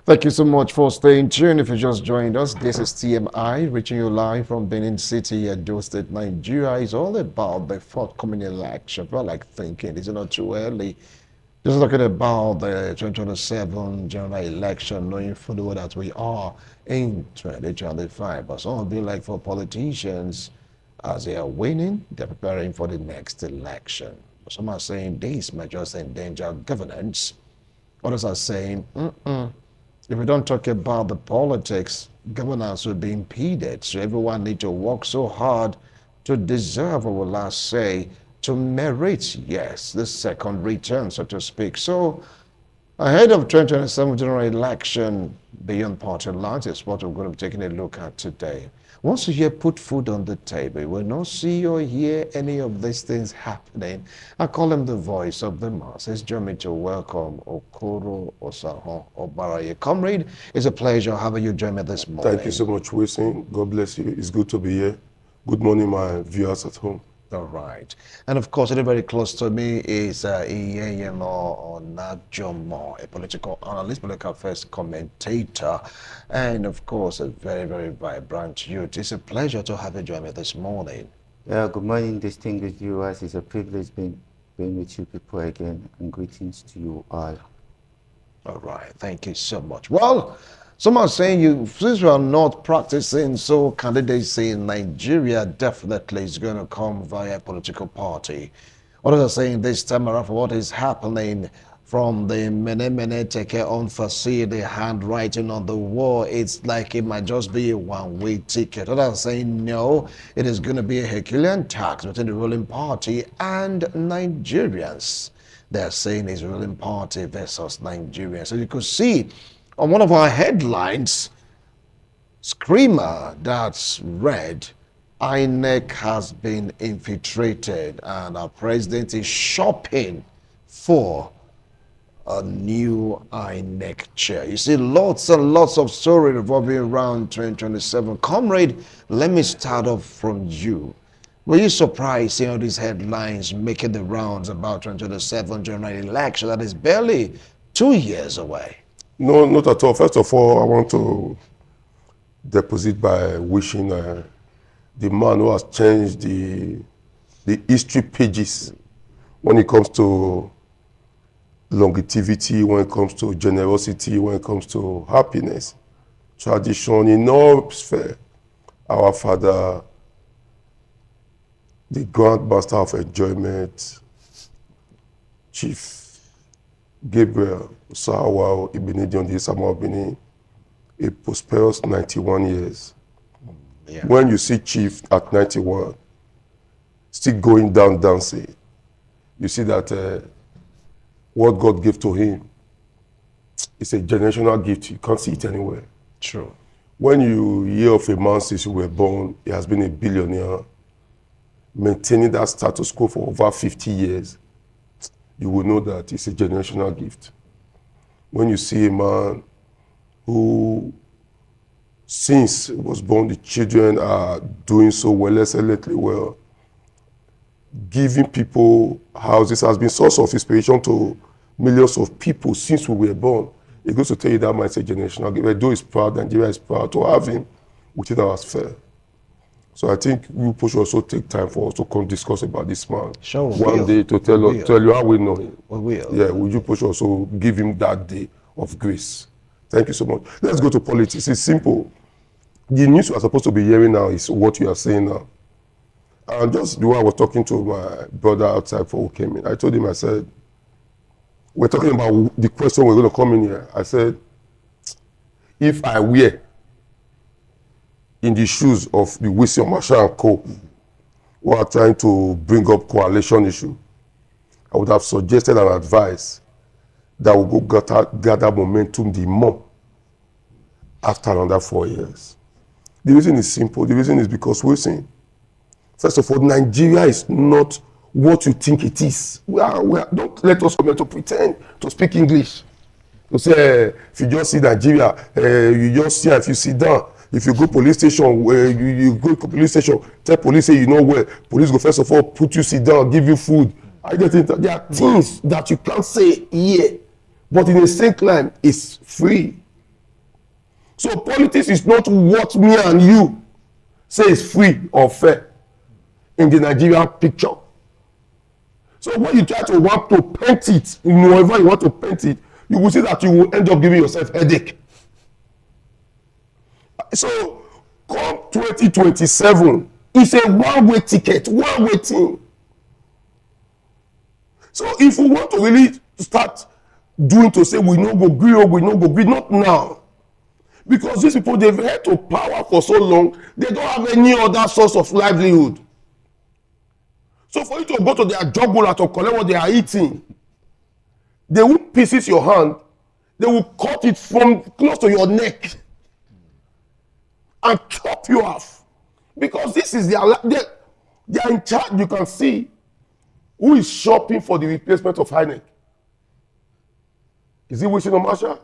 Thank you so much for staying tuned. If you just joined us, this is TMI, reaching you live from Benin City, Edo State, Nigeria. It's all about the forthcoming election. People are like thinking, is it not too early? Just talking about the 2027 general election, knowing fully well that we are in 2025. But some of you, like for politicians, as they are winning, they're preparing for the next election. Some are saying this might just endanger governance. Others are saying, if we don't talk about the politics, governance will be impeded. So everyone needs to work so hard to deserve, or will I say, to merit, yes, the second return, so to speak. So ahead of 2027 general election, beyond party lines is what we're going to be taking a look at today. Once you hear put food on the table, you will not see or hear any of these things happening. I call him the voice of the masses. Join me to welcome Okoro Osaho Obaraye. Comrade, it's a pleasure having you join me this morning. Thank you so much, Wilson. God bless you. It's good to be here. Good morning, my viewers at home. All right. And of course, very close to me is Iyeyemo Onajomo, a political analyst, political affairs commentator, and of course, a very vibrant youth. It's a pleasure to have you join me this morning. Good morning, distinguished viewers. It's a privilege being with you people again, and greetings to you all. All right. Thank you so much. Well, some are saying since you are not practicing, so candidacy in Nigeria definitely is going to come via political party. Others are saying this time around for what is happening from the Mene take unforesee, the handwriting on the wall, it's like it might just be a one-way ticket. Others are saying no, it is going to be a Herculean task between the ruling party and Nigerians. They're saying it's ruling party versus Nigerians. So you could see on one of our headlines, screamer that's read, INEC has been infiltrated and our president is shopping for a new INEC chair. You see lots and lots of stories revolving around 2027. Comrade, let me start off from you. Were you surprised seeing all these headlines making the rounds about 2027 general election that is barely 2 years away? No, not at all. First of all, I want to deposit by wishing the man who has changed the history pages when it comes to longevity, when it comes to generosity, when it comes to happiness, tradition, in all sphere. Our father, the grand master of enjoyment, Chief Gabriel Osawa Ibenedion the Isama of Benin, a prosperous 91 years. Yeah. When you see Chief at 91, still going down dancing, you see that what God gave to him is a generational gift. You can't see it anywhere. True. When you hear of a man since you were born, he has been a billionaire, maintaining that status quo for over 50 years, you will know that it's a generational gift. When you see a man who, since he was born, the children are doing so well, excellently well, giving people houses, has been source of inspiration to millions of people since we were born. It goes to tell you that might say generational gift. Although he's proud, Nigeria is proud to have him within our sphere. So I think you should also take time for us to come discuss about this man. Sure, one day to tell you how we know him. We will. Yeah, would you push also give him that day of grace? Thank you so much. Let's go to politics. It's simple. The news we are supposed to be hearing now is what you are saying now. And just the way I was talking to my brother outside before we came in, I told him, I said, we're talking about the question we're going to come in here. I said, if I were in the shoes of the Wilson Marshall and Co., who are trying to bring up coalition issue, I would have suggested and advised that we go gather momentum the more after another 4 years. The reason is simple. The reason is because Wilson, first of all, Nigeria is not what you think it is. Don't let us come here to pretend to speak English. To say, if you just see Nigeria, you just see, if you sit down, if you go police station, you go to police station, tell police say you know where, police go first of all put you sit down, give you food. I get it. There are things that you can't say here, but in the same time, it's free. So politics is not what me and you say is free or fair in the Nigerian picture. So when you try to want to paint it, however you want to paint it, you will see that you will end up giving yourself headache. So come 2027, it's a one-way ticket, one-way thing. So if we want to really start doing to say we no go gree or we no go gree, not now. Because these people, they've held to power for so long, they don't have any other source of livelihood. So for you to go to their jugular to collect what they are eating, they will pieces your hand, they will cut it from close to your neck and chop you off. Because this is they are in charge. You can see who is shopping for the replacement of INEC. Is it Wisino Marshall?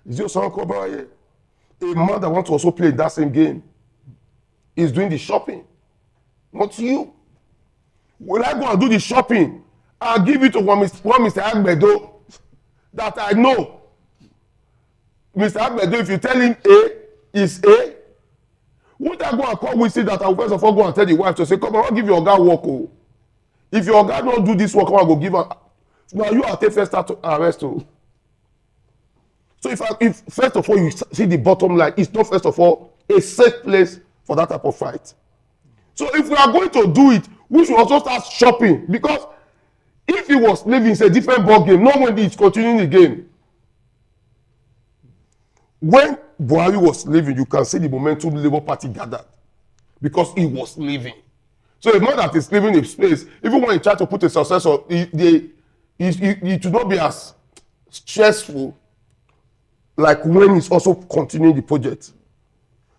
Is it Osama Kobaye? A man that wants to also play in that same game is doing the shopping, not you. Will I go and do the shopping? I'll give it to one Mr. Agbedo that I know. Mr. Agbedo, if you tell him A is A, won't I go and call Wisi that I will first of all go and tell the wife to say, come on, I'll give your guy work. Oh. If your guy don't do this work, I go give her. Now you are take first start to arrest. Oh. So if first of all you see the bottom line, it's not first of all a safe place for that type of fight. So if we are going to do it, we should also start shopping, because if he was leaving, it's a different ball game. Not when he's continuing the game. When Buhari was leaving, you can see the momentum Labour Party gathered because he was leaving. So a man that is leaving a space, even when he tries to put a successor, it should not be as stressful like when he's also continuing the project.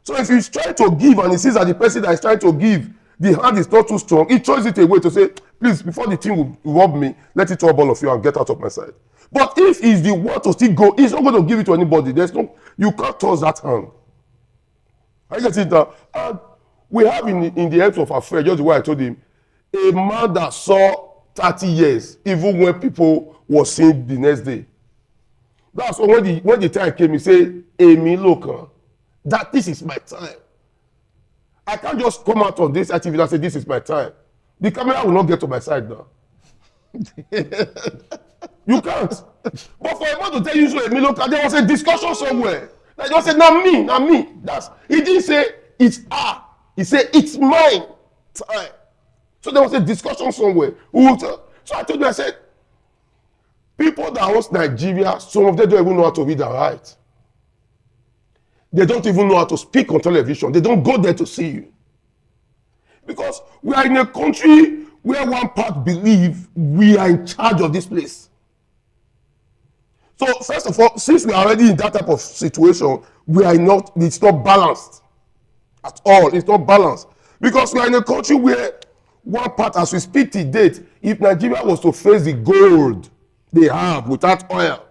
So if he's trying to give and he sees that the person that is trying to give, the hand is not too strong, he throws it away to say, please, before the thing will rob me, let it rob all of you and get out of my side. But if he's the one to still go, he's not going to give it to anybody. You can't toss that hand. I get it now. And we have in the hands of our friend, just the way I told him, a man that saw 30 years, even when people were seeing the next day. That's when the time came, he said, Amy, look, that this is my time. I can't just come out on this activity and say, this is my time. The camera will not get to my side now. You can't. But for a man to tell you so, Amy, look, there was a discussion somewhere. Like just said, not me. He didn't say, it's her. He said, it's mine time. So there was a discussion somewhere. So I told you, I said, people that host Nigeria, some of them don't even know how to read and write. They don't even know how to speak on television. They don't go there to see you. Because we are in a country where one part believe we are in charge of this place. So first of all, since we are already in that type of situation, it's not balanced at all. It's not balanced. Because we are in a country where one part, as we speak to date, if Nigeria was to face the gold they have without oil,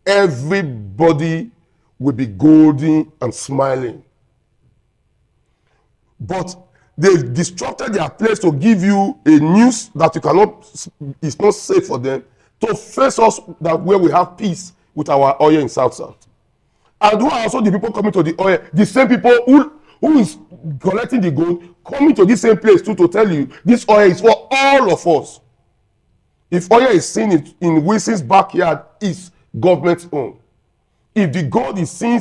everybody will be golden and smiling. But they've disrupted their place to give you a news that you cannot, it's not safe for them to face us that where we have peace with our oil in South. And who are also the people coming to the oil? The same people who is collecting the gold coming to this same place too to tell you this oil is for all of us. If oil is seen in Wilson's backyard, it's government's own. If the gold is seen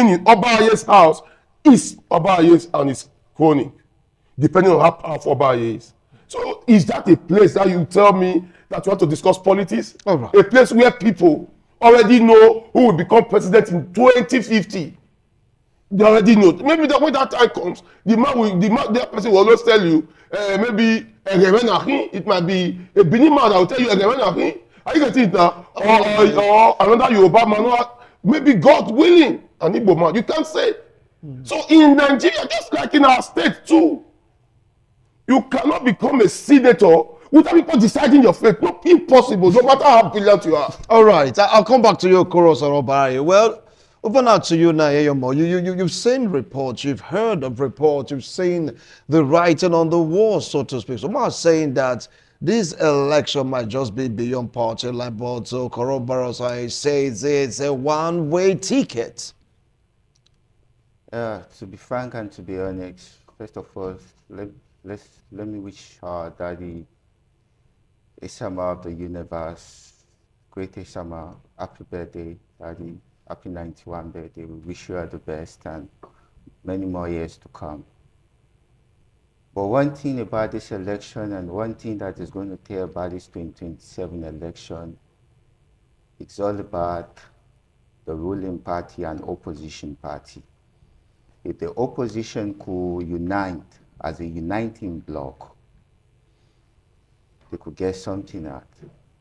in Obaye's house, it's Obaye's and his crony, depending on how powerful Obaye is. So is that a place that you tell me that you want to discuss politics? All right. A place where people already know who will become president in 2050. They already know. Maybe when that time comes, the person will always tell you, maybe it might be a Benin man that will tell you, are you getting it now? Or another Yoruba man, maybe God willing, an Igbo man. You can't say. So in Nigeria, just like in our state too, you cannot become a senator without people deciding your fate. Not impossible, no matter how brilliant you are. All right, I'll come back to you, Koros Orobaye. Well, over now to you now, Eyomo. You've seen reports, you've heard of reports, you've seen the writing on the wall, so to speak. So I'm not saying that this election might just be beyond party line, but Korobaros says it's a one-way ticket. To be frank and to be honest, first of all, let me wish Daddy a summer of the universe, greatest summer. Happy birthday, Daddy. Happy 91 birthday. We wish you all the best and many more years to come. But one thing about this election and one thing that is going to tell about this 2027 election, it's all about the ruling party and opposition party. If the opposition could unite as a uniting bloc, they could get something out.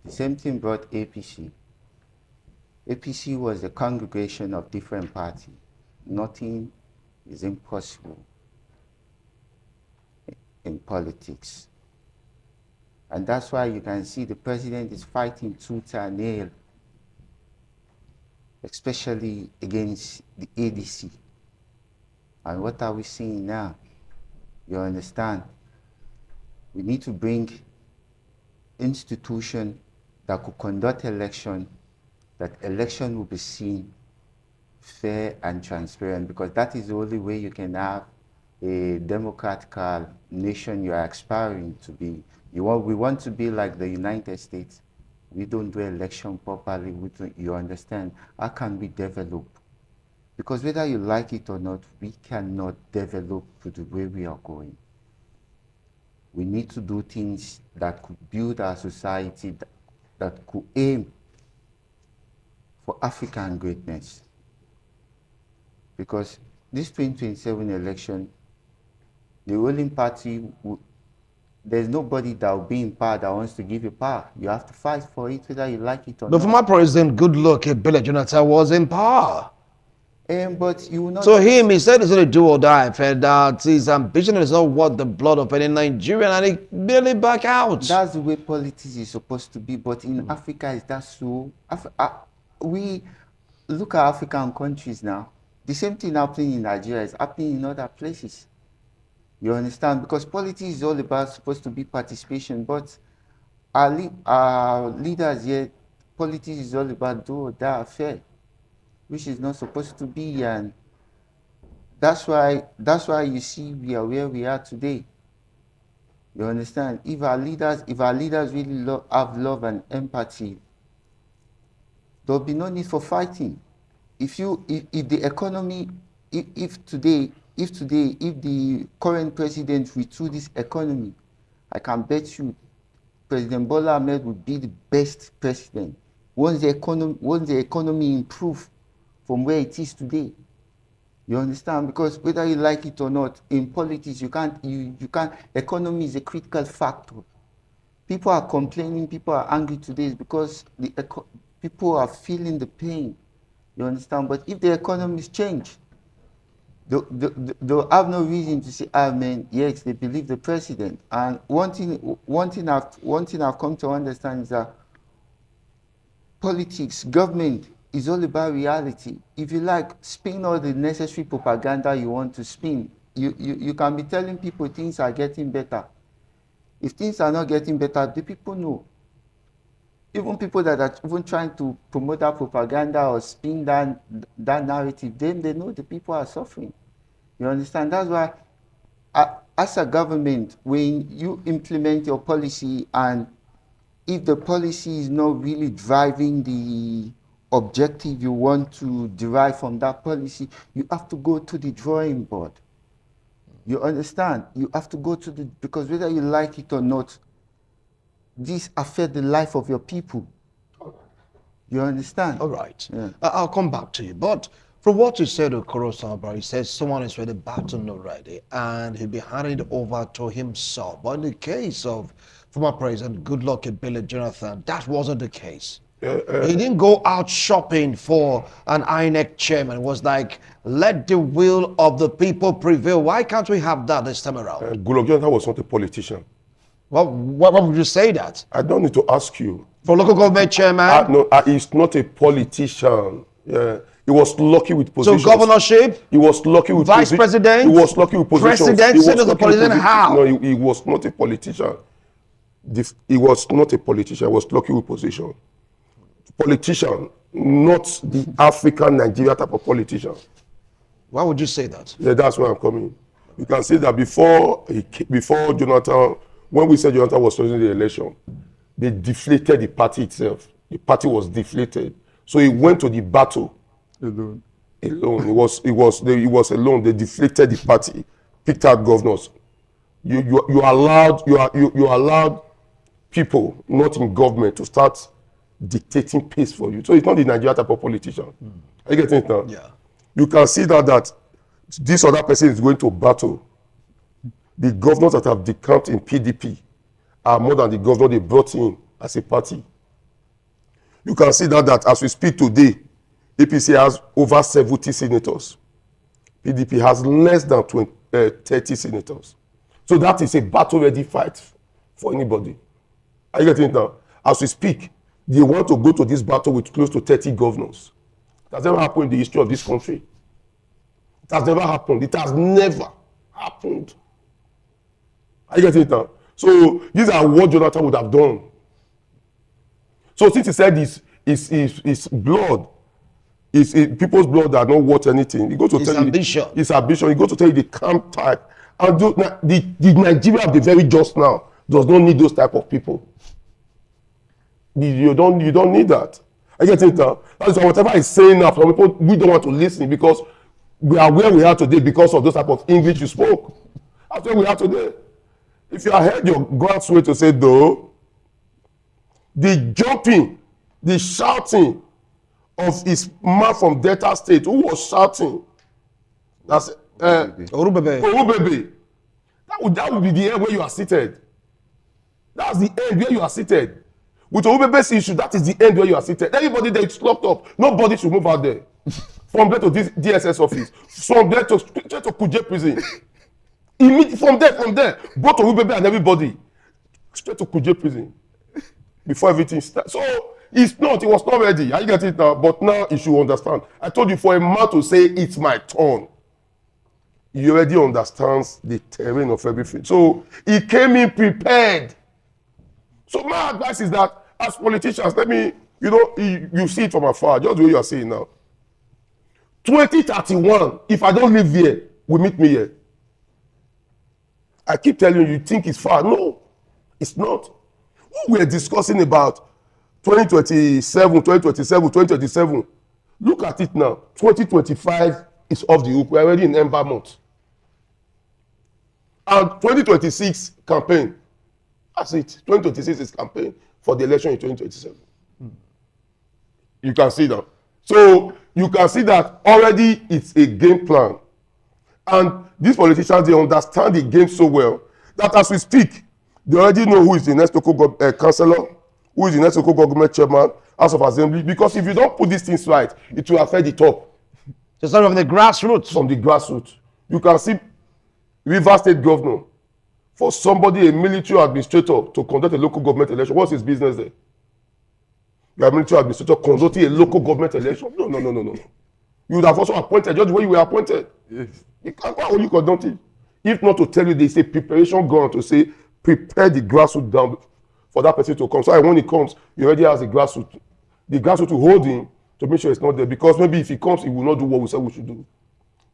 The same thing brought APC. APC was a congregation of different parties. Nothing is impossible in politics. And that's why you can see the president is fighting tooth and nail, especially against the ADC. And what are we seeing now? You understand? We need to bring institution that could conduct election, that election will be seen fair and transparent, because that is the only way you can have a democratic nation you are aspiring to be. We want to be like the United States. We don't do election properly. You understand? How can we develop? Because whether you like it or not, we cannot develop to the way we are going. We need to do things that could build our society, that could aim for African greatness. Because this 2027 election, the ruling party, there's nobody that will be in power that wants to give you power. You have to fight for it, whether you like it or The not. former president, Goodluck Ebele Jonathan, was in power. But you will not. So he said he's going to do or die. And that his ambition is not worth the blood of any Nigerian, and he barely back out. That's the way politics is supposed to be. But in Africa, is that so? We look at African countries now. The same thing happening in Nigeria is happening in other places. You understand? Because politics is all about supposed to be participation, but our leaders here, politics is all about do or die affair, which is not supposed to be, and that's why you see we are where we are today. You understand? If our leaders really have love and empathy, there'll be no need for fighting. If the economy, if the current president withdrew this economy, I can bet you President Bola Ahmed would be the best president once the economy improve from where it is today. You understand? Because whether you like it or not, in politics you can't. Economy is a critical factor. People are complaining, people are angry today because people are feeling the pain. You understand? But if the economies change, they'll have no reason to say, man, yes, they believe the president. And one thing I've come to understand is that politics, government is all about reality. If you like, spin all the necessary propaganda you want to spin. You can be telling people things are getting better. If things are not getting better, the people know. Even people that are even trying to promote that propaganda or spin that narrative, they know the people are suffering. You understand? That's why, as a government, when you implement your policy, and if the policy is not really driving the objective you want to derive from that policy, you have to go to the drawing board. You understand? You have to go to because whether you like it or not, this affects the life of your people. You understand? All right. Yeah. I'll come back to you. But from what you said, Okoro Sambra, he says someone is ready, baton already, and he'll be handing it over to himself. But in the case of former President Goodluck Ebele Jonathan, that wasn't the case. He didn't go out shopping for an INEC chairman. It was like, let the will of the people prevail. Why can't we have that this time around? Goodluck Jonathan was not a politician. Well, why would you say that? I don't need to ask you. For local government chairman? No, he's not a politician. Yeah. He was lucky with positions. So governorship? He was lucky with vice president? He was lucky with positions. President? Say the president how? No, he was not a politician. He was not a politician. He was lucky with position. Politician, not the African Nigeria type of politician. Why would you say that? Yeah, that's where I'm coming. You can see that before Jonathan, when we said Jonathan was losing the election, they deflated the party itself. The party was deflated. So he went to the battle alone. He was alone. They deflated the party, picked out governors. You allowed people not in government to start dictating pace for you. So it's not the Nigerian type of politician. Are you getting it now? Yeah. You can see that this other person is going to battle. The governors that have decamped in PDP are more than the governor they brought in as a party. You can see that as we speak today, APC has over 70 senators. PDP has less than 30 senators. So that is a battle-ready fight for anybody. Are you getting it now? As we speak, they want to go to this battle with close to 30 governors. That's never happened in the history of this country. It has never happened. It has never happened. Are you getting it now? So these are what Jonathan would have done. So since he said his blood, is people's blood that don't watch anything, he goes to tell ambition. You his ambition. He goes to tell you the camp type. And the Nigeria of the very just now does not need those type of people. You don't need that. I get it now. That's why whatever he's saying now, some people we don't want to listen because we are where we are today because of those type of English you spoke. That's where we are today. If you heard your God's way to say though, the jumping, the shouting of his man from Delta State who was shouting, that's Orubebe. That would be the end where you are seated. That's the end where you are seated. With Orubebe's issue, that is the end where you are seated. Everybody there is locked up. Nobody should move out there. From there to this DSS office. From there to Kuje prison. From there, both Orubebe and everybody. Straight to Kuje prison. Before everything starts. So, it was not ready. I get it now. But now you should understand. I told you for a man to say, it's my turn. He already understands the terrain of everything. So, he came in prepared. So my advice is that as politicians, you see it from afar, just the way you are saying now. 2031, if I don't live here, we meet me here. I keep telling you think it's far. No, it's not. When we are discussing about 2027, look at it now. 2025 is off the hook. We're already in Ember month. And 2026 campaign. That's it. 2026 is campaign for the election in 2027. You can see that. So you can see that already it's a game plan. And these politicians, they understand the game so well that as we speak, they already know who is the next local councillor, who is the next local government chairman, House of Assembly. Because if you don't put these things right, it will affect the top. So start from the grassroots. From the grassroots. You can see River State governor. For somebody, a military administrator, to conduct a local government election, what's his business there? You are a military administrator conducting a local government election? No. You would have also appointed just the way you were appointed. Yes. Why would you conduct it? If not to tell you, there's a preparation going to say, prepare the grassroots down for that person to come. So when he comes, he already has the grassroots to hold him to make sure it's not there. Because maybe if he comes, he will not do what we said we should do.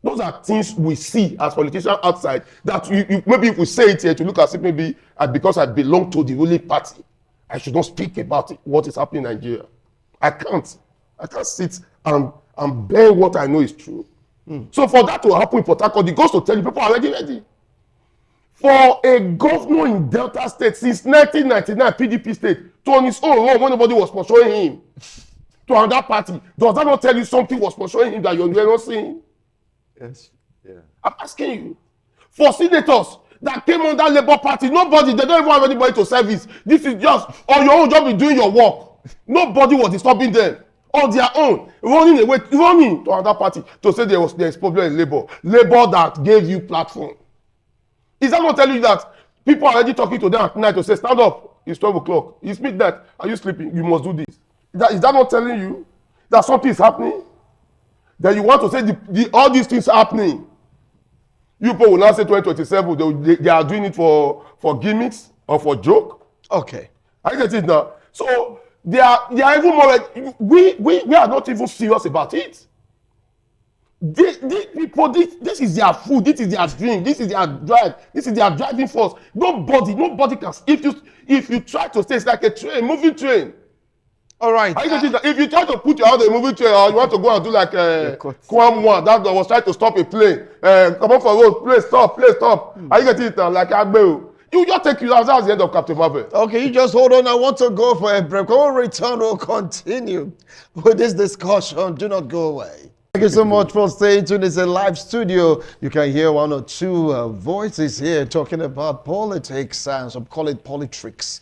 Those are things we see as politicians outside that maybe if we say it here to look as if maybe because I belong to the ruling party, I should not speak about what is happening in Nigeria. I can't sit and bear what I know is true. So for that to happen in Port Harcourt, it goes to tell you people are already ready. For a governor in Delta State since 1999, PDP state, to on his own run when nobody was pursuing him to another party, does that not tell you something was pursuing him that you're not seeing? Yes. Yeah. I'm asking you. For senators that came under Labour Party, they don't even have anybody to service. This is just on your own job, be doing your work. Nobody was disturbing them. On their own, running to another party to say there's problem in Labour. Labour that gave you platform. Is that not telling you that people are already talking to them at night to say, stand up, it's 12 o'clock. It's midnight. Are you sleeping? You must do this. Is that not telling you that something is happening? That you want to say all these things happening. You people will now say 2027, they are doing it for gimmicks or for joke. Okay. I get it now. So they are even more. We are not even serious about it. These people, this is their food, this is their drink, this is their drive, this is their driving force. Nobody can. If you try to stay, it's like a train, moving train. All right. Are you getting that? If you try to put your hand on a moving train, or you want to go and do like cut. Kwamwa, that was trying to stop a plane, come up for road, plane stop. Are you getting it now? Like Agbeo. You just take you out. That's the end of Captain Marvel. Okay, you just hold on. I want to go for a break. When we return, we'll continue with this discussion. Do not go away. Thank you so much for staying tuned. It's a live studio. You can hear one or two voices here talking about politics and some call it politricks.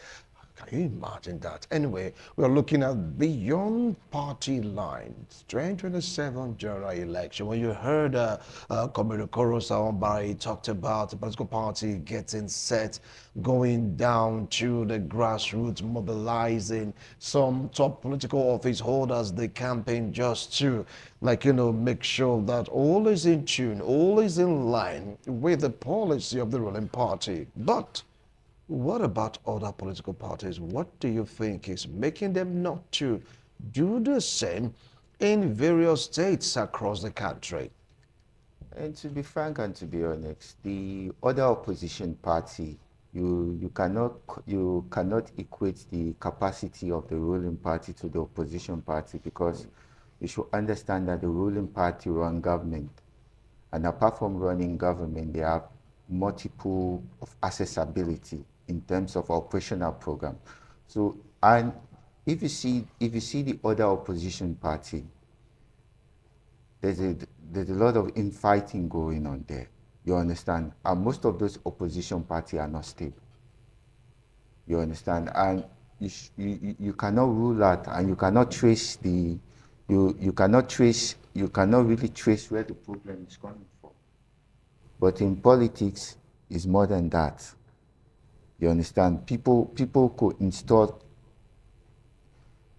Can you imagine that? Anyway, we're looking at beyond party lines. 2027 general election. When you heard Comrade Okoro Sawambari talked about the political party getting set, going down to the grassroots, mobilizing some top political office holders, the campaign just to, make sure that all is in tune, all is in line with the policy of the ruling party. But what about other political parties? What do you think is making them not to do the same in various states across the country? And to be frank and to be honest, the other opposition party, you cannot equate the capacity of the ruling party to the opposition party, because you should understand that the ruling party run government, and apart from running government, they have multiple of accessibility in terms of operational program. So, and if you see the other opposition party, there's a lot of infighting going on there. You understand? And most of those opposition parties are not stable. You understand? And you cannot rule out, and you cannot trace you cannot really trace where the problem is coming from. But in politics, it's more than that. You understand? People could install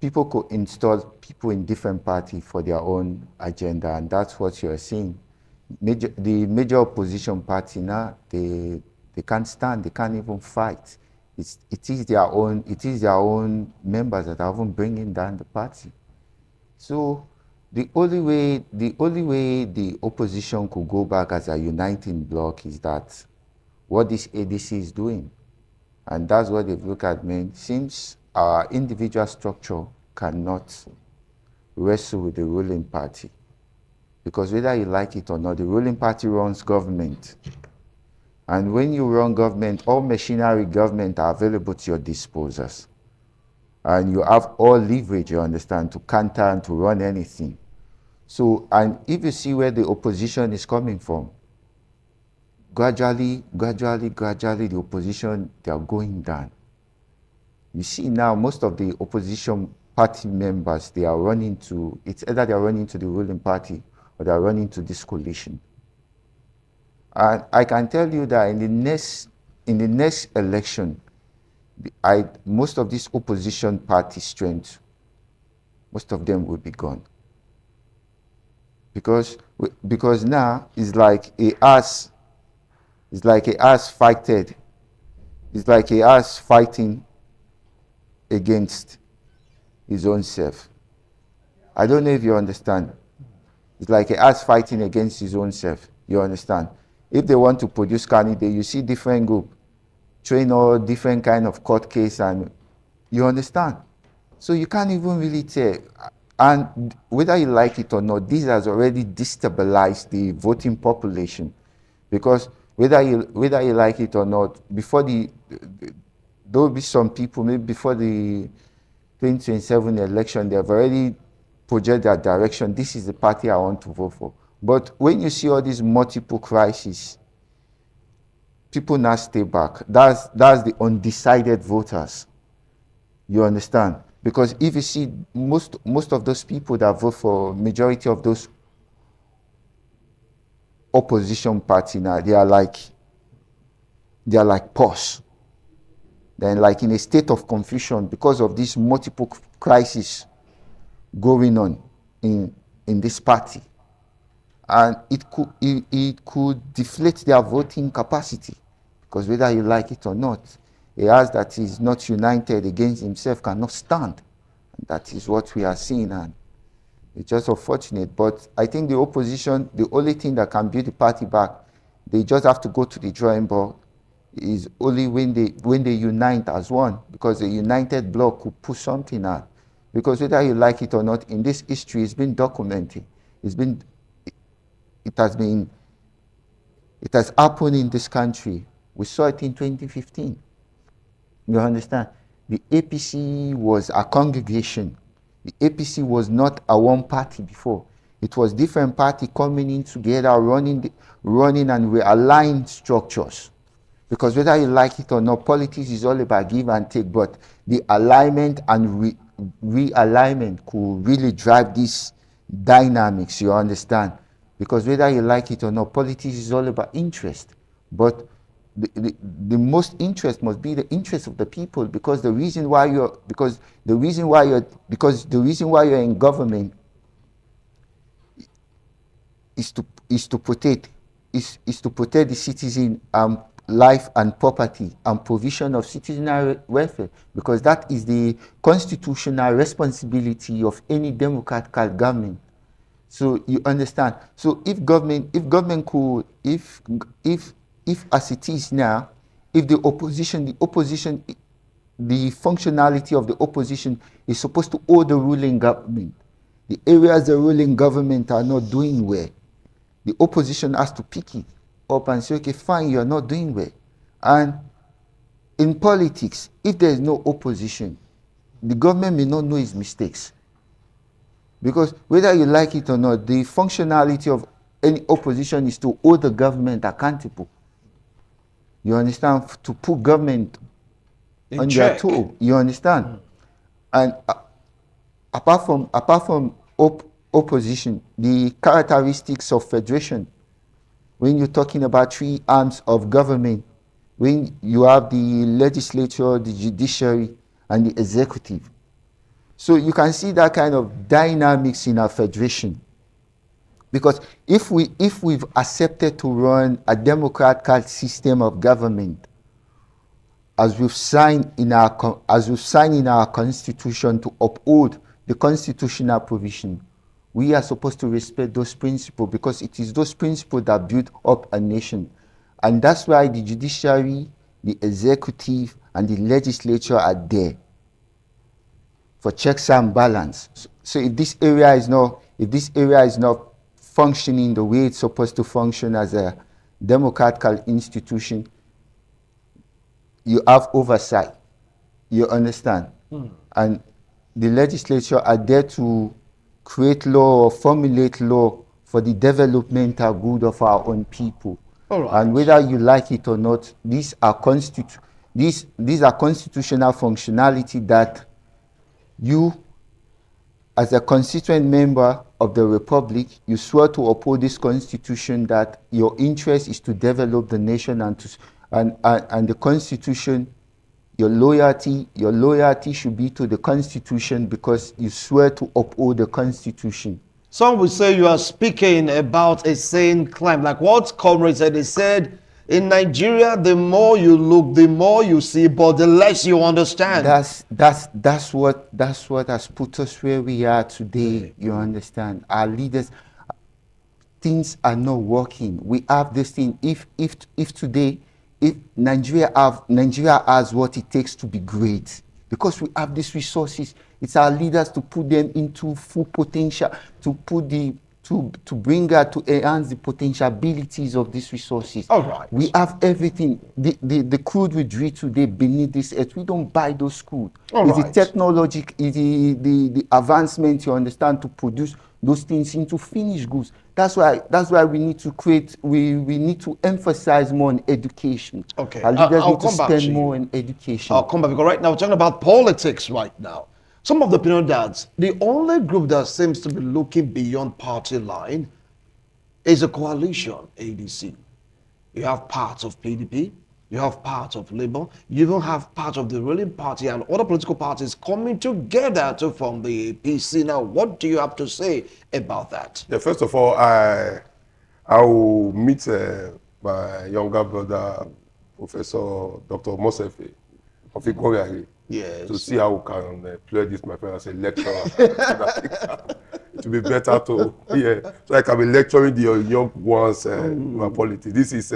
people in different parties for their own agenda, and that's what you're seeing. The major opposition party now, they can't stand, they can't even fight. It is their own members that are even bringing down the party. So the only way the opposition could go back as a uniting bloc is that what this ADC is doing. And that's what they've looked at, man. Since our individual structure cannot wrestle with the ruling party, because whether you like it or not, the ruling party runs government. And when you run government, all machinery government are available to your disposals. And you have all leverage, you understand, to counter and to run anything. So, and if you see where the opposition is coming from, gradually, the opposition, they are going down. You see now, most of the opposition party members, they are running to, it's either they are running to the ruling party or they are running to this coalition. And I can tell you that in the next election, most of these opposition party strength, most of them will be gone. Because now it's like a ass fighting. It's like a ass fighting against his own self. I don't know if you understand. It's like a ass fighting against his own self. You understand? If they want to produce candidate, you see different group, train all different kind of court case, and you understand. So you can't even really tell. And whether you like it or not, this has already destabilized the voting population, because whether you like it or not, before there will be some people, maybe before the 2027 election, they have already projected their direction. This is the party I want to vote for. But when you see all these multiple crises, people now stay back. That's the undecided voters. You understand? Because if you see most of those people that vote for majority of those opposition party now, they are like pause. They're like in a state of confusion because of this multiple crisis going on in this party. And it could deflate their voting capacity, because whether you like it or not, a house that is not united against himself cannot stand. And that is what we are seeing. And It's just unfortunate. But I think the opposition, the only thing that can build the party back, they just have to go to the drawing board, is only when they unite as one, because a united bloc could push something out. Because whether you like it or not, in this history, it's been documented. It has been, it has happened in this country. We saw it in 2015. You understand? The APC was a congregation. The APC was not a one party before. It was different party coming in together, running and realigning structures. Because whether you like it or not, politics is all about give and take. But the alignment and realignment could really drive these dynamics. You understand? Because whether you like it or not, politics is all about interest. But the most interest must be the interest of the people, because the reason why you're in government is to protect the citizen life and property and provision of citizenry welfare, because that is the constitutional responsibility of any democratic government. So you understand. So if as it is now, if the functionality of the opposition is supposed to hold the ruling government, the areas the ruling government are not doing well, the opposition has to pick it up and say, okay, fine, you're not doing well. And in politics, if there is no opposition, the government may not know its mistakes. Because whether you like it or not, the functionality of any opposition is to hold the government accountable. You understand? To put government on their toe. You understand? And apart from opposition, the characteristics of federation, when you're talking about three arms of government, when you have the legislature, the judiciary, and the executive. So you can see that kind of dynamics in our federation. Because if we've accepted to run a democratic system of government, as we've signed in our constitution to uphold the constitutional provision, we are supposed to respect those principles, because it is those principles that build up a nation. And that's why the judiciary, the executive, and the legislature are there for checks and balance. So if this area is not functioning the way it's supposed to function as a democratic institution, you have oversight. You understand? And the legislature are there to create law or formulate law for the developmental good of our own people. All right. And whether you like it or not, these are constitutional functionality that you, as a constituent member of the Republic, you swear to uphold this constitution, that your interest is to develop the nation and the constitution. Your loyalty should be to the constitution, because you swear to uphold the constitution. Some would say you are speaking about a sane climb. Like what comrade said, they said, in Nigeria, the more you look, the more you see, but the less you understand. That's what has put us where we are today. You understand? Our leaders, things are not working. We have this thing. If today, if Nigeria has what it takes to be great, because we have these resources, it's our leaders to put them into full potential, to bring out, to enhance the potentialities of these resources. All right. We have everything. The crude we drill today beneath this earth, we don't buy those crude. All It's right. the technology, the advancement, you understand, to produce those things into finished goods. That's why we need to create, we need to emphasize more on education. Okay. Our leaders I'll need to come back spend to you. more on education. I'll come back, because right now we're talking about politics right now. Some of the opinion that the only group that seems to be looking beyond party line is a coalition, ADC. You have parts of PDP, you have parts of Labour, you even have parts of the ruling party and other political parties coming together to form the APC. Now, what do you have to say about that? Yeah, first of all, I will meet my younger brother, Professor Dr. Mosefe of Igoriari, Yes. to see how we can play this, my friend, as a lecturer. So that It will be better to, yeah. So I can be lecturing the young ones about politics. This is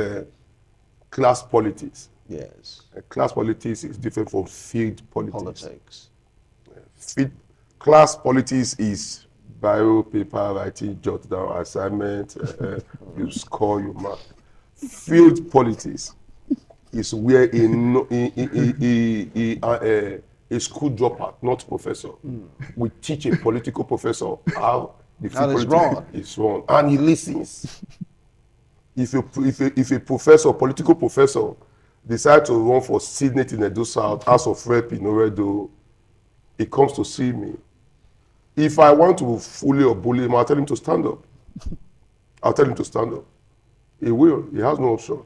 class politics. Yes. Class politics is different from field politics. Politics. Field, class politics is bio, paper, writing, jot down, assignment, you score, you mark. Field politics is where a school dropout, not professor, will teach a political professor how the How field it's politics run. is run, and he listens. If a professor, political professor, decide to run for Senate in Edo South, House of Rep in Oredo, he comes to see me. If I want to fully or bully him, I'll tell him to stand up. I'll tell him to stand up. He will. He has no option.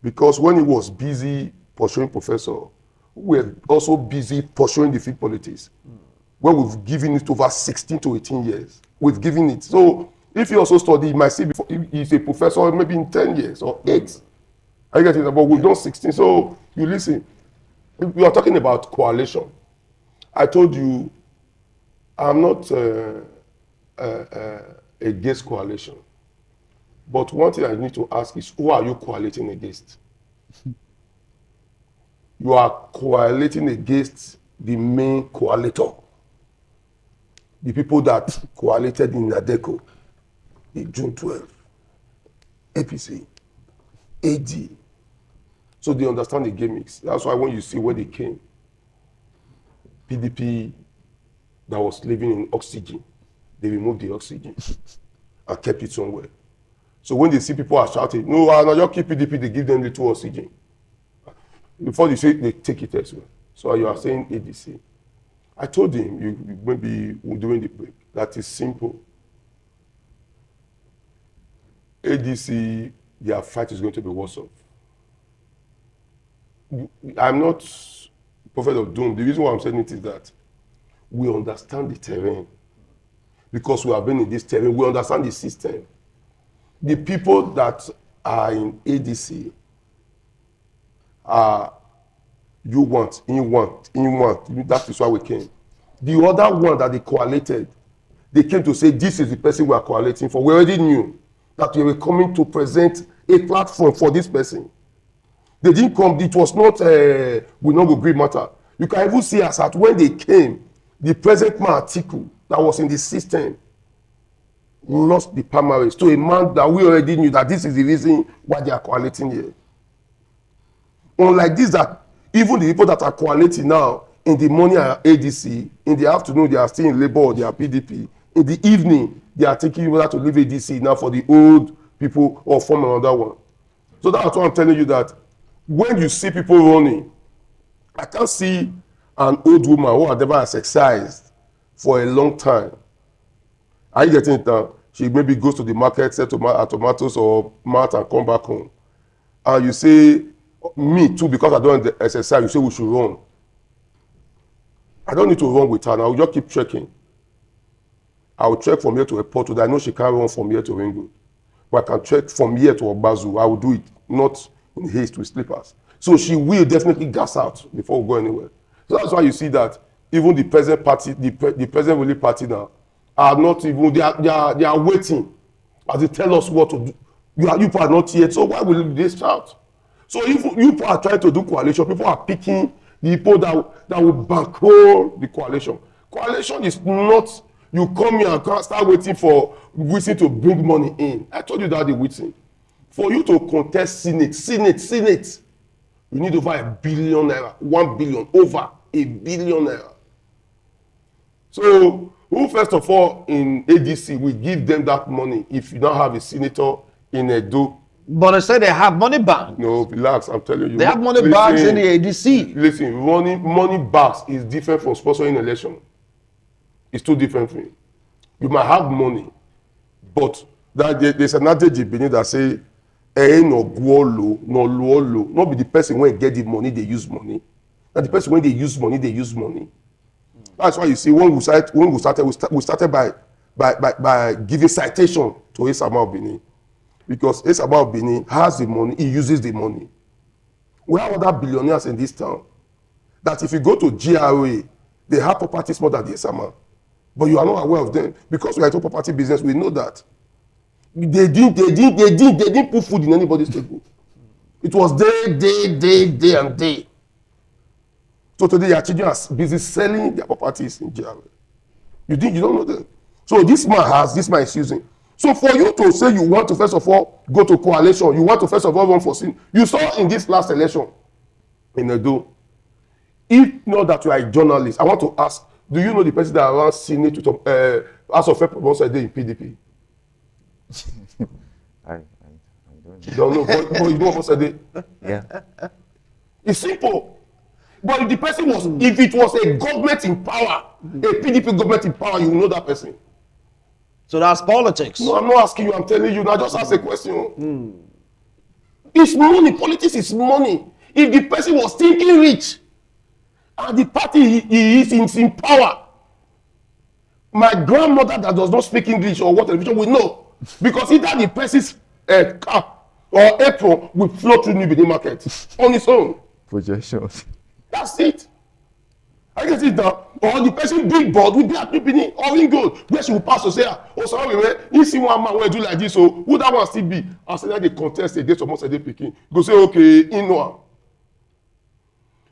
Because when he was busy pursuing professor, we're also busy pursuing the field politics. Where we've given it over 16 to 18 years. We've given it. So if he also study, he might see before he's a professor maybe in 10 years or 8. Are you getting it? But we've done 16. So you listen. We are talking about coalition. I told you I'm not against coalition. But one thing I need to ask is, who are you coaliting against? You are coaliting against the main coalitor. The people that coalited in Nadeco, in June 12, APC, AD. So they understand the gimmicks. That's why when you see where they came, PDP that was living in oxygen, they removed the oxygen and kept it somewhere. So when they see people are shouting, no, I just keep PDP, they give them little oxygen. Before they say, they take it elsewhere. So you are saying ADC. I told him, you maybe during the break, that is simple. ADC, their fight is going to be worse off. I'm not prophet of doom. The reason why I'm saying it is that we understand the terrain. Because we have been in this terrain, we understand the system. The people that are in ADC are you want, in want. That is why we came. The other one that they coalited, they came to say, this is the person we are coaliting for. We already knew that we were coming to present a platform for this person. They didn't come, it was not we not agree matter. You can even see as at when they came, the present man article that was in the system lost the primaries to a man that we already knew that this is the reason why they are coaliting here. Unlike this, that even the people that are coaliting now, in the morning are ADC, in the afternoon they are still in Labour or they are PDP, in the evening they are taking whether to leave ADC now for the old people or form another one. So that's why I'm telling you that when you see people running, I can't see an old woman who has never exercised for a long time. Are you getting it now? She maybe goes to the market, sell tomatoes or mat and come back home. And you say, me too, because I don't exercise, you say we should run. I don't need to run with her now. I will just keep trekking. I will trek from here to a port. I know she can't run from here to Ringwood. But I can trek from here to Ogbazu. I will do it, not in haste with slippers. So she will definitely gas out before we go anywhere. So that's why you see that even the present party, the present ruling party now, are not even, they are waiting as they tell us what to do. You people are not yet, so why will they shout? So if you people are trying to do coalition, people are picking the people that will bankroll the coalition. Coalition is not, you come here and start waiting for Wilson to bring money in. I told you that the Wilson. For you to contest Senate, you need over $1 billion, 1 billion, over $1 billion. So who first of all in ADC will give them that money if you don't have a senator in Edo? But they say they have money bank. No, relax, I'm telling you. They have money bags in the ADC. Listen, money bags is different from sponsoring election. It's two different things. You might have money, but there's an adage in Benin that say, no guolo, no luolo. Not be the person when get the money, they use money. And the person when they use money, they use money. That's why you see when we started by giving citation to Esama of Benin. Because Esama of Benin has the money, he uses the money. We have other billionaires in this town that if you go to GRA, they have properties more than the Esama. but you are not aware of them. Because we are into property business, we know that. They didn't put food in anybody's table. It was day, and day. So today your children are busy selling their properties in GRA. You don't know them. So this man is using. So for you to say you want to first of all go to coalition, you want to first of all run for sin, you saw in this last election in Edo, if not that you are a journalist, I want to ask, do you know the person that ran Senate to House of Rep once a day in PDP? I don't You don't know, but you know once a day. Yeah. It's simple. But if the person was, if it was a government in power, a PDP government in power, you know that person. So that's politics. No, I'm not asking you, I'm telling you. Now just ask a question. It's money. Politics is money. If the person was thinking rich, and the party he is in power, my grandmother that does not speak English or what television will know. Because either the person's cap or apron will flow through New Benin market on its own. Projections. That's it. I can see it now. Or the person big board will be at New Benin or in gold, where she will pass to say, oh, sorry, man, you see one man will do like this, so who that one still be? I say that they contest against almost a day picking. Go say, okay, in one.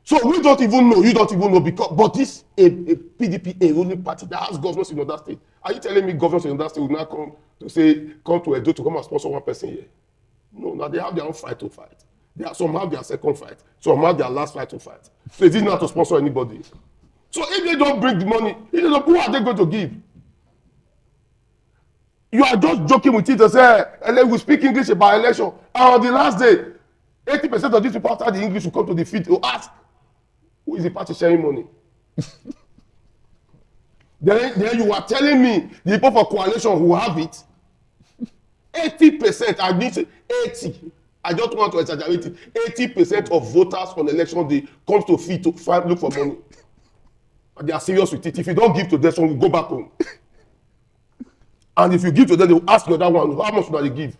So we don't even know, you don't even know, because but this a PDP, a ruling party that has governors in other state. Are you telling me governors in other state will not come to Edo to come and sponsor one person here? No, now they have their own fight to fight. Some have their second fight, some have their last fight to fight. So they didn't have to sponsor anybody. So if they don't bring the money, who are they going to give? You are just joking with it to say, we speak English about election. And on the last day, 80% of these people after the English will come to the field to ask, who is the party sharing money? then you are telling me the people for coalition who have it, 80%, I need to 80. I don't want to exaggerate it. 80% of voters on election day comes to field to look for money. And they are serious with it. If you don't give to them, some will go back home. And if you give to them, they will ask the other one, how much do they give?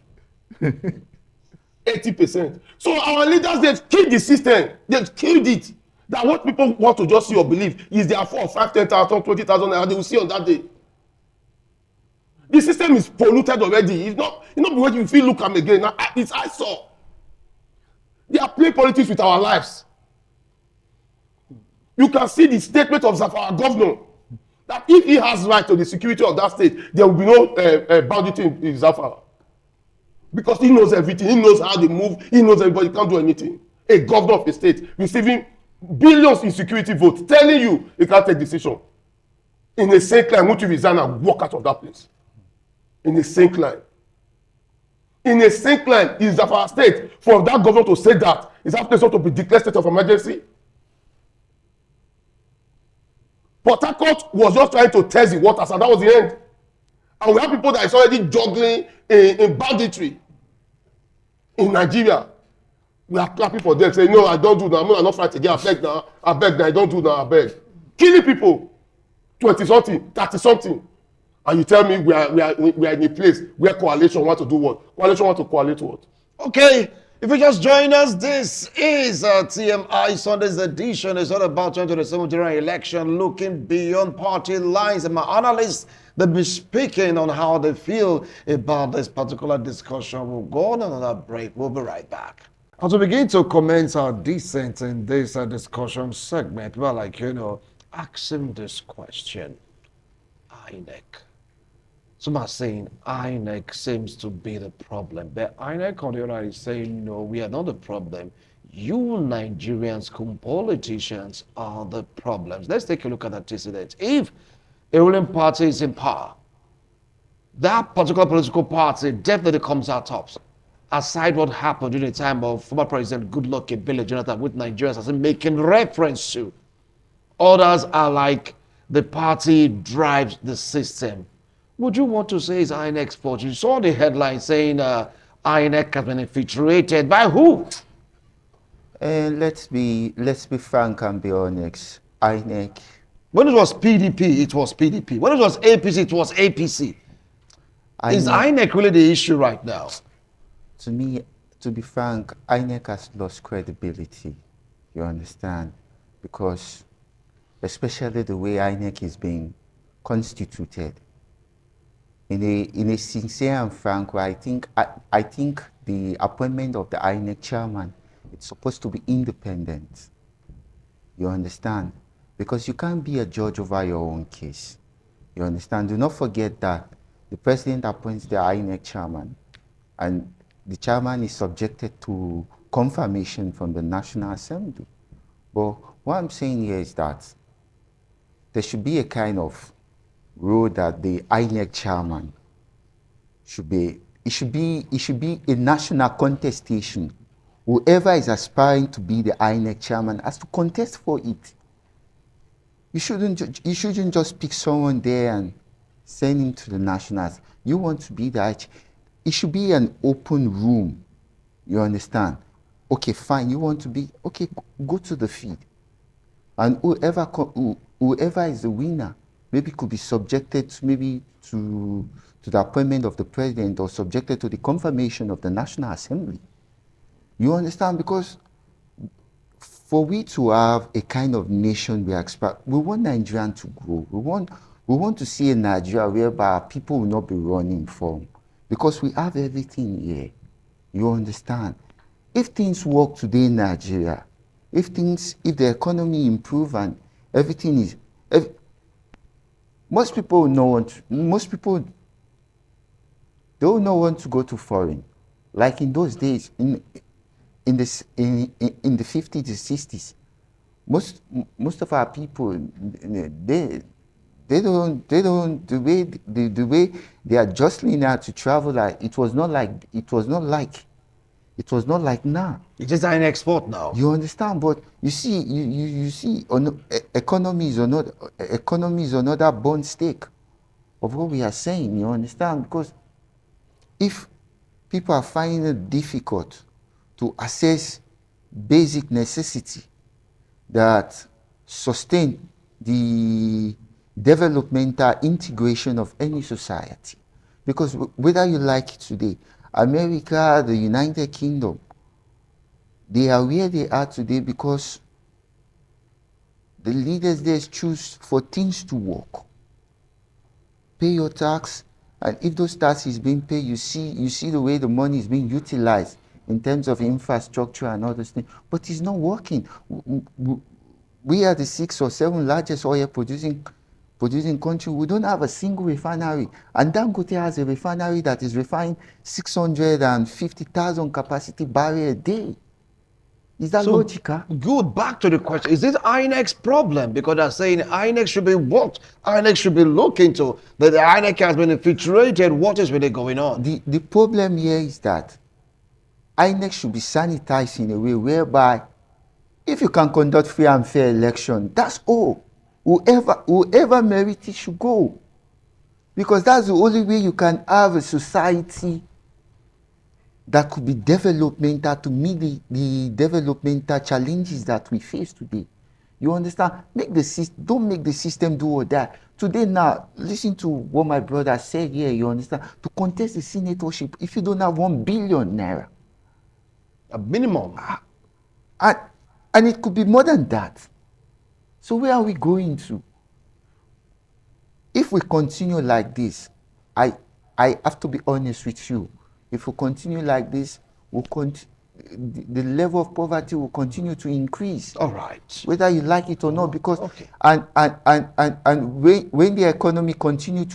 80%. So our leaders, they've killed the system. They've killed it. That what people want to just see or believe is there are 4, 5, 10,000, 20,000 naira they will see on that day. The system is polluted already. It's not because you feel look at me again. Now, it's I saw. They are playing politics with our lives. You can see the statement of our governor that if he has right to the security of that state, there will be no banditry in Zamfara. Because he knows everything. He knows how they move. He knows everybody can't do anything. A governor of a state receiving billions in security votes, telling you he can't take decision. In the same climb, won't you resign and walk out of that place? In the same climb. In the same climb, is Zamfara state. For that governor to say that, is that place to be declared state of emergency? Port Harcourt was just trying to test the waters, and that was the end. And we have people that is already juggling in banditry in Nigeria. We are clapping for them, saying, no, I don't do that. I'm not fighting again. I beg now. I don't do that. I beg. Killing people, 20-something, 30-something. And you tell me we are in a place where coalition want to do what? Coalition want to coalesce what? Okay, if you just join us, this is TMI Sunday's edition. It's all about 2027 general election, looking beyond party lines. And my analysts, they'll be speaking on how they feel about this particular discussion. We'll go on another break. We'll be right back. As we begin to commence our dissent in this discussion segment, well, asking this question, INEC. Some are saying INEC seems to be the problem, but INEC on the other is saying, no, we are not the problem. You Nigerians, politicians, are the problems. Let's take a look at the antecedents. If a ruling party is in power, that particular political party definitely comes out tops. Aside what happened during the time of former President Goodluck Ebele Jonathan, with Nigerians as in making reference to, others are like the party drives the system. Would you want to say it's INEC's fault? You saw the headline saying INEC has been infiltrated by who? Let's be frank and be honest. INEC. When it was PDP, it was PDP. When it was APC, it was APC. Is INEC really the issue right now? To me, to be frank, INEC has lost credibility. You understand? Because especially the way INEC is being constituted. In a sincere and frank way, I think the appointment of the INEC chairman, it's supposed to be independent. You understand? Because you can't be a judge over your own case. You understand? Do not forget that the president appoints the INEC chairman, and the chairman is subjected to confirmation from the National Assembly. But what I'm saying here is that there should be a kind of role that the INEC chairman should be. It should be a national contestation. Whoever is aspiring to be the INEC chairman has to contest for it. You shouldn't just pick someone there and send him to the nationals. You want to be the it should be an open room. You understand? Okay, fine. You want to be okay, go to the field. And whoever is the winner maybe could be subjected to the appointment of the president, or subjected to the confirmation of the National Assembly. You understand? Because for we to have a kind of nation we expect, we want Nigeria to grow. We want to see a Nigeria whereby people will not be running from, because we have everything here. You understand? If things work today in Nigeria, if the economy improve and everything is, most people they will not want to go to foreign, like in those days in the 50s to 60s. Most of our people, the way they are jostling now to travel, like it was not like now. It is an export now. You understand? But you see, economy is another bone stake of what we are saying. You understand? Because if people are finding it difficult to access basic necessity that sustain the developmental integration of any society, because whether you like it today, America, the United Kingdom, they are where they are today because the leaders there choose for things to work. Pay your tax, and if those taxes being paid, you see the way the money is being utilized in terms of infrastructure and all those things. But it's not working. We are the 6th or 7th largest oil producing country. We don't have a single refinery. And Dangote has a refinery that is refining 650,000 capacity barrel a day. Is that logical? Good. Back to the question. Is this INEC's problem? Because they're saying INEC should be what? INEC should be looked into. That the INEC has been infiltrated. What is really going on? The problem here is that INEC should be sanitized in a way whereby if you can conduct free and fair election, that's all. Whoever merits it should go. Because that's the only way you can have a society that could be developmental to meet the developmental challenges that we face today. You understand? Don't make the system do all that. Today now, listen to what my brother said here, you understand? To contest the senatorship, if you don't have 1 billion naira. A minimum. And it could be more than that. So where are we going to? If we continue like this, I have to be honest with you. If we continue like this, the level of poverty will continue to increase. All right. Whether you like it or not, because okay. and when the economy continue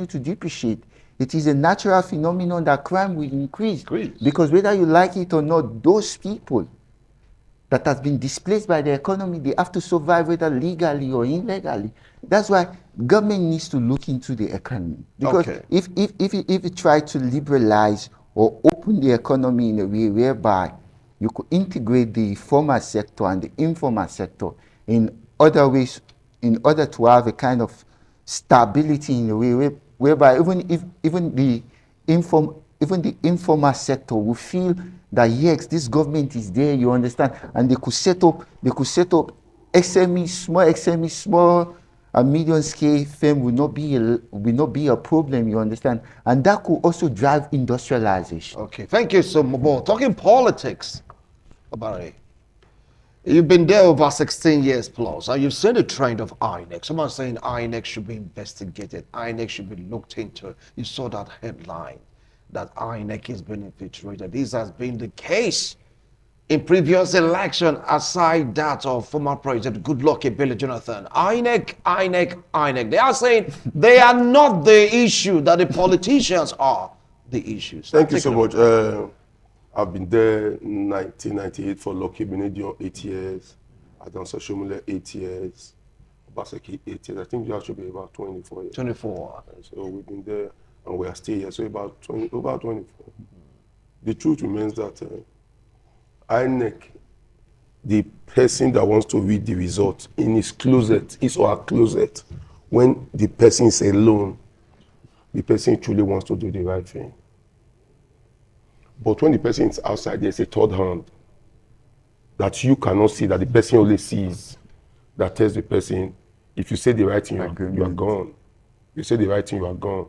to depreciate, it is a natural phenomenon that crime will increase. Because whether you like it or not, those people that has been displaced by the economy, they have to survive whether legally or illegally. That's why government needs to look into the economy. Because if you try to liberalize or open the economy in a way whereby you could integrate the formal sector and the informal sector in other ways, in order to have a kind of stability in a way whereby even the informal sector will feel that yes, this government is there, you understand, and they could set up SME, small and medium scale firm will not be a problem, you understand, and that could also drive industrialization. Okay, thank you so much. Talking politics about it. You've been there over 16 years plus, and you've seen the trend of INEC. Someone saying INEC should be investigated, INEC should be looked into. You saw that headline that INEC is being infiltrated. This has been the case in previous election, aside that of former President Goodluck Ebele Jonathan. INEC, INEC, INEC. They are saying they are not the issue, that the politicians are the issues. Thank you so much. I've been there 1998 for Lucky Benedio 8 years. I've done social media 8 years. Obaseki 8 years. I think that should be about 24 years. 24. So we've been there and we are still here. So about 24. The truth remains that INEC, the person that wants to read the result in his closet, his or her closet, when the person is alone, the person truly wants to do the right thing. But when the person is outside, there's a third hand that you cannot see, that the person only sees, that tells the person, if you say the right thing, you are gone. You say the right thing, you are gone.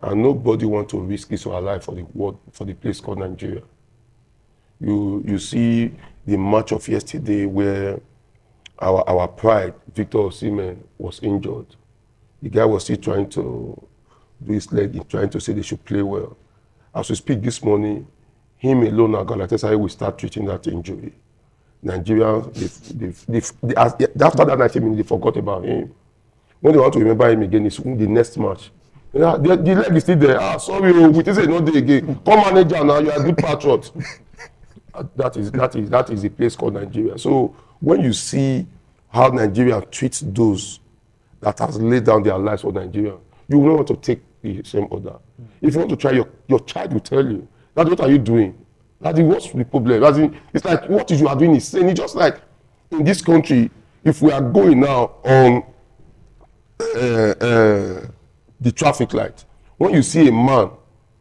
And nobody wants to risk his or her life for the world, for the place called Nigeria. You see the match of yesterday where our pride, Victor Osimhen, was injured. The guy was still trying to do his leg, trying to say they should play well. As we speak this morning, him alone and Galatasaray will start treating that injury. Nigeria, after that 90 minutes, they forgot about him. When they want to remember him again, it's the next match. Yeah, the leg is still there. Sorry, we say no day again. Come manager now, you are a good patriot. That is the place called Nigeria. So when you see how Nigeria treats those that has laid down their lives for Nigeria, you will not want to take the same order. If you want to try, your child will tell you, that what are you doing? That is what's the problem. As in, it's like what you are doing is saying. It's just like in this country, if we are going now on the traffic light, when you see a man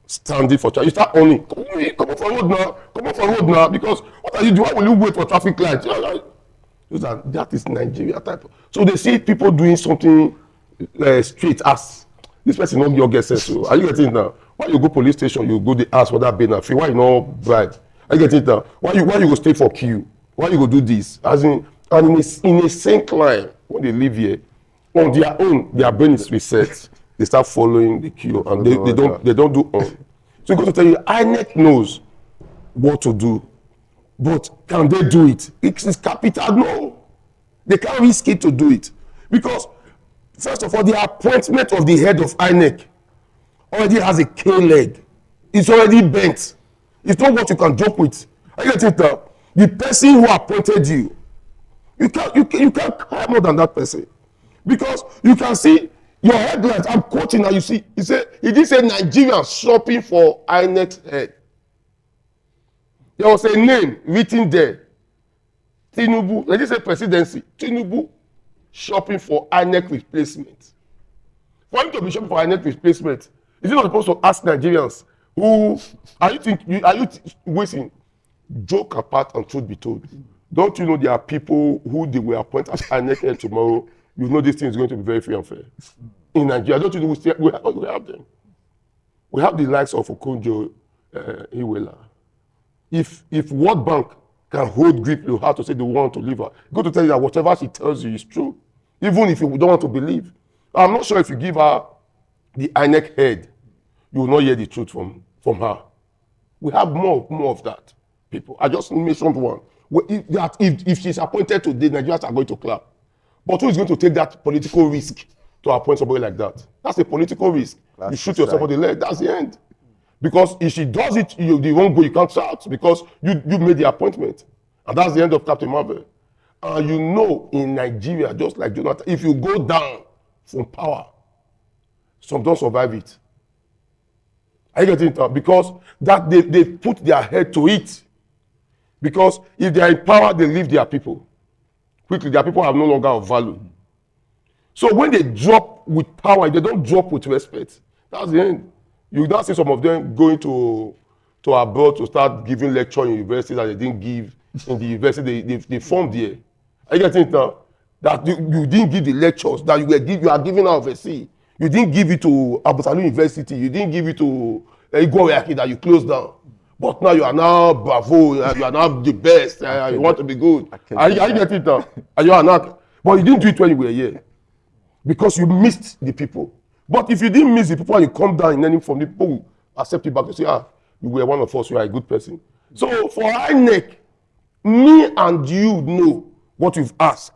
standing for traffic, you start owning, come off road now, because what are you doing? Why will you wait for traffic light? That is Nigeria type. So they see people doing something straight as this person not your guess. So are you getting it now? Why you go police station, you go the ask for that benefit free? Why you not bribe? Are you getting it now? Why you go stay for queue? Why you go do this? As in, and in a same climb, when they live here, on their own, their brain is reset. They start following the queue and they don't do on. So I'm going to tell you, INEC knows what to do, but can they do it? It's capital, no. They can't risk it to do it because first of all, the appointment of the head of INEC already has a K leg. It's already bent. It's not what you can joke with. I get it now. The person who appointed you, you can't cry more than that person. Because you can see your headlines, I'm quoting now, you see, he didn't say Nigerians shopping for INEC's head. There was a name written there. Tinubu, they didn't say presidency. Tinubu shopping for INEC replacement. For him to be shopping for INEC replacement, is he not supposed to ask Nigerians who are you wasting? Joke apart and truth be told. Don't you know there are people who they will appoint as INEC tomorrow? You know this thing is going to be very free and fair. In Nigeria, don't you know we have them? We have the likes of Okonjo Iweala. If World Bank can hold grip, you have to say they want to leave her. Go to tell you that whatever she tells you is true, even if you don't want to believe. I'm not sure if you give her the INEC head, you will not hear the truth from her. We have more of that, people. I just mentioned one. If she's appointed today, Nigerians are going to clap. But who is going to take that political risk to appoint somebody like that? That's a political risk. You shoot yourself on the leg. That's the end. Because if she does it, the wrong go, you can't shout because you made the appointment. And that's the end of Captain Marvel. And you know, in Nigeria, just like Jonathan, if you go down from power, some don't survive it. Are you getting it? Because that they put their head to it. Because if they are in power, they leave their people. Quickly, their people have no longer of value. So when they drop with power, they don't drop with respect. That's the end. You now see some of them going to abroad to start giving lecture in universities that they didn't give in the university they formed here. Are you getting it now? That you didn't give the lectures that you are giving out of a sea. You didn't give it to Abu Talib University. You didn't give it to Igor Yaki that you closed down. But now you are now bravo, you are now the best, you want to be good. Are you getting it now? And you are not. But you didn't do it when you were here. Because you missed the people. But if you didn't miss the people and you come down in any form, the people will accept you back and say, you were one of us, you are a good person. So for INEC, me and you know what you've asked.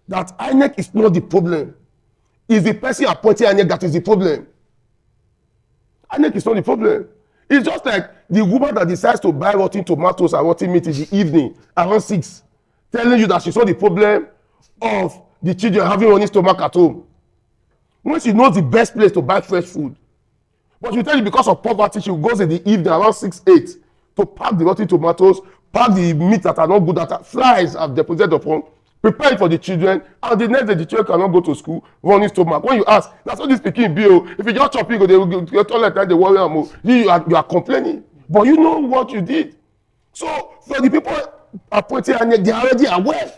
That INEC is not the problem. It's the person appointing INEC that is the problem. INEC is not the problem. It's just like the woman that decides to buy rotten tomatoes and rotten meat in the evening around 6, telling you that she saw the problem of the children having running stomach at home. When she knows the best place to buy fresh food. But she will tell you because of poverty, she goes in the evening around 6, 8 to pack the rotten tomatoes, pack the meat that are not good, that flies have deposited upon, prepare it for the children, and the next day the children cannot go to school, running stomach. When you ask, that's what this pikin be. If you just chop it, they will go to your toilet and they worry am. You are complaining. But you know what you did. So for the people appointed, they are already aware.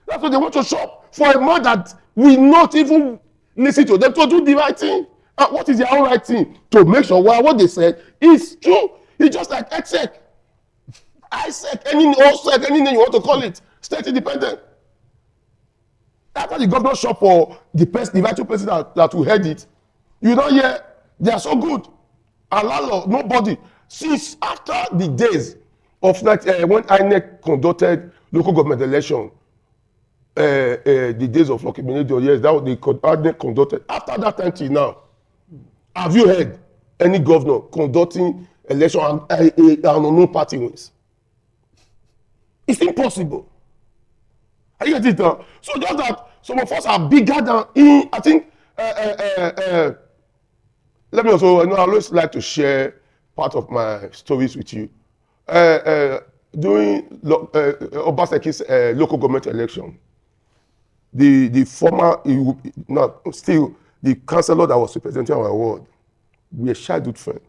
That's what they want to shop. For a man that will not even listen to them to do the right thing. And what is their own right thing? To make sure what they said is true. It's just like INEC. INEC, any name you want to call it, state independent. After the governor shop for the rightful person that will head it, you don't hear they are so good. Allah, nobody. Since after the days of when INEC conducted local government election, the days of Lucky Minute, yes, that was the INEC conducted. After that time till now, have you heard any governor conducting election and an unknown party wins? It's impossible. Are you getting it now? So just that some of us are bigger than I think. Let me also, I always like to share part of my stories with you. During Obaseki's local government election, the former, still the councillor that was representing our ward, we were childhood friends.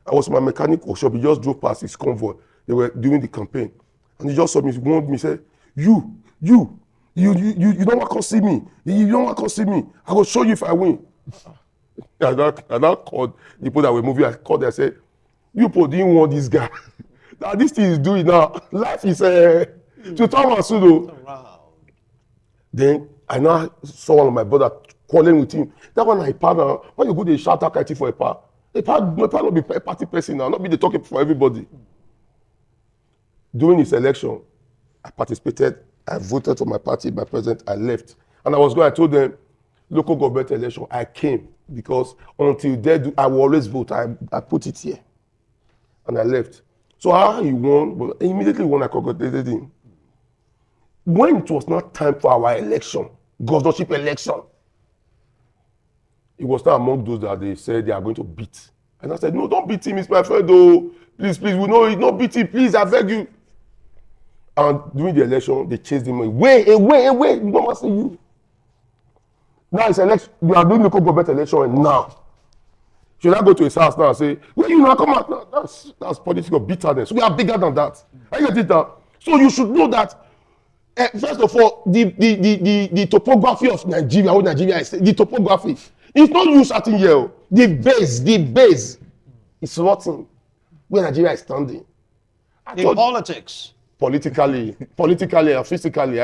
I was in my mechanic workshop. He just drove past his convoy. They were doing the campaign, and he just saw me. He warned me, said, "You don't want to see me. You don't want to see me. I will show you if I win." And I called the people that were moving. I called them. I said, "You people didn't want this guy. Now this thing is doing now. Life is to Thomas Sudo." Then I now saw one of my brother calling with him. That one I partner. When you go to shout out for a part, a part not be a party person now, not be the talking for everybody. During his election, I participated. I voted for my party, my president. I left, and I was going. I told them, local government election. I came because until then, I will always vote. I put it here, and I left. So how he won? But immediately when I congratulated him. When it was not time for our election, governorship election, he was not among those that they said they are going to beat. And I said, "No, don't beat him. He's my friend. Oh, please, we know it. Don't beat him. Please, I beg you." And during the election, they chased him away. We don't want to see you. Now it's election. We are doing local government election, and now should I go to his house now and say, "Well, you know, come out now." That's political bitterness. We are bigger than that. I get it now. So you should know that. First of all, the topography of Nigeria, how Nigeria is, the topography, it's not you starting here. The base is rotten where Nigeria is standing. In politics. Politically and physically,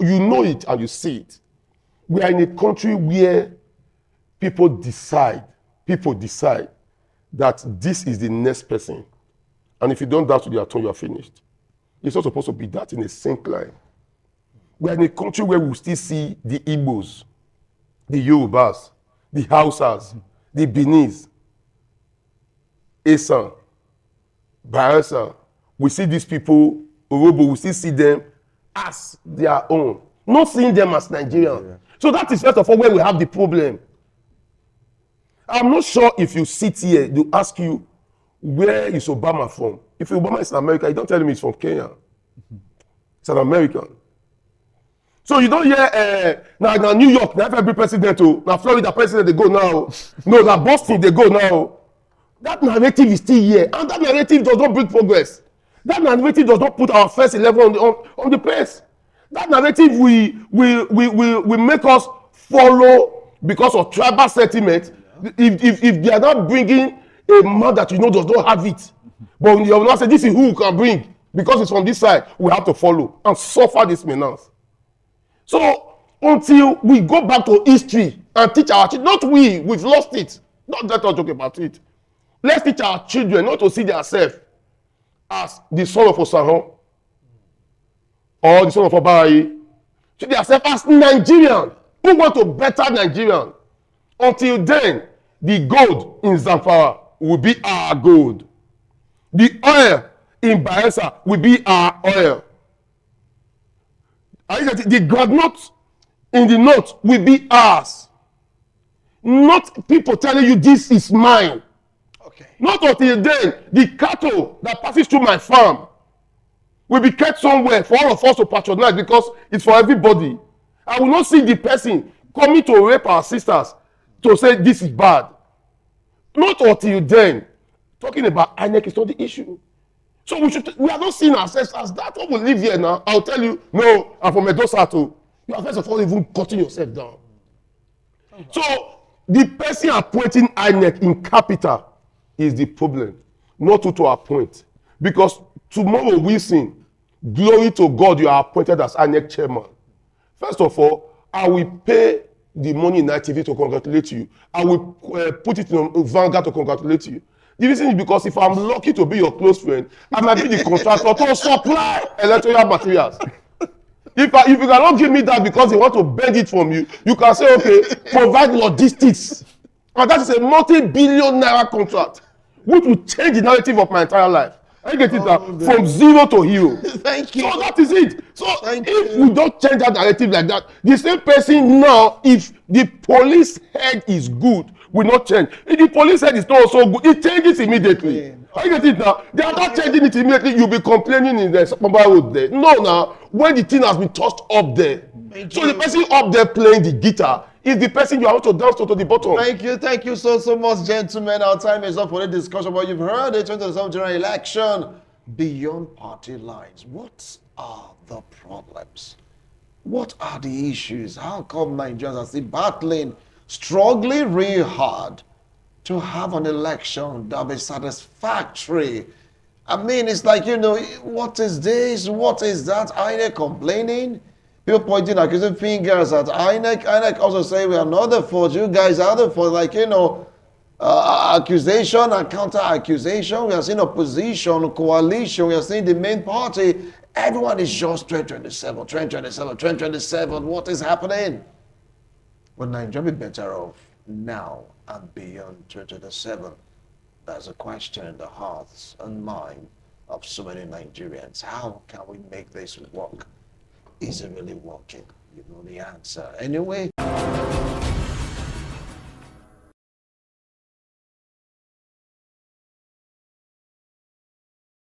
you know it and you see it. We are in a country where people decide that this is the next person. And if you don't dance to their tone, you are finished. It's not supposed to be that in a sync line. We are in a country where we still see the Igbos, the Yorubas, the Hausas, the Benis, Esan, Bayelsa. We see these people, Orobo, we still see them as their own, not seeing them as Nigerian. Yeah. So that is first of all where we have the problem. I'm not sure if you sit here, they ask you, where is Obama from? If Obama is in America, you don't tell him he's from Kenya. It's an American. So you don't hear now New York, now every president, now Florida president, they go now. No, now Boston, they go now. That narrative is still here, and that narrative does not bring progress. That narrative does not put our first 11 on the place. That narrative will make us follow because of tribal sentiment. If they are not bringing a man that you know does not have it, But you will not say, this is who we can bring. Because it's from this side, we have to follow and suffer this menace. So until we go back to history and teach our children, not we, we've lost it. Not let us talk about it. Let's teach our children not to see themselves as the son of Osahan or the son of Obayi. See themselves as Nigerian who want to better Nigerian. Until then, the gold in Zamfara will be our gold. The oil in Bayelsa will be our oil. The groundnut in the north will be ours. Not people telling you this is mine. Okay. Not until then, the cattle that passes through my farm will be kept somewhere for all of us to patronize because it's for everybody. I will not see the person coming to rape our sisters to say this is bad. Not until then. Talking about INEC is not the issue. So we are not seeing ourselves as that. What we live here now, I'll tell you, no, I'm from Medosa too. You are first of all even cutting yourself down. So the person appointing INEC in capital is the problem, not to appoint. Because tomorrow we sing, glory to God, you are appointed as INEC chairman. First of all, I will pay the money in ITV to congratulate you. I will put it in Vanguard to congratulate you. The reason is because if I'm lucky to be your close friend, I might be the contractor to supply electoral materials. If you cannot give me that because they want to beg it from you, you can say, okay, provide logistics. And that is a multi-billion naira contract, which will change the narrative of my entire life. I get it now, from zero to hero. Thank you. So that is it. So Thank if you. we don't change that narrative like that, the same person now, if the police head is good, will not change. If the police head is not so good, it changes immediately. Okay. I get it now. They are not changing it immediately. You'll be complaining in the mobile road there. No, now, when the thing has been tossed up there. Thank So you. the person up there playing the guitar is the person you have to dance to the bottom. Thank you so much, gentlemen. Our time is up for the discussion, but you've heard the 2027 general election beyond party lines. What are the problems? What are the issues? How come Nigerians are still battling, struggling real hard to have an election that be satisfactory? I mean, it's like, what is this? What is that? INEC complaining? People pointing accusing fingers at INEC. INEC also say we are not the fault. You guys are the fault. Like, accusation and counter accusation. We are seeing opposition, coalition. We are seeing the main party. Everyone is just 2027, 2027, 2027. What is happening? Would Nigeria be better off now and beyond 2027? That's a question in the hearts and mind of so many Nigerians. How can we make this work? Is it really working? You know the answer. Anyway,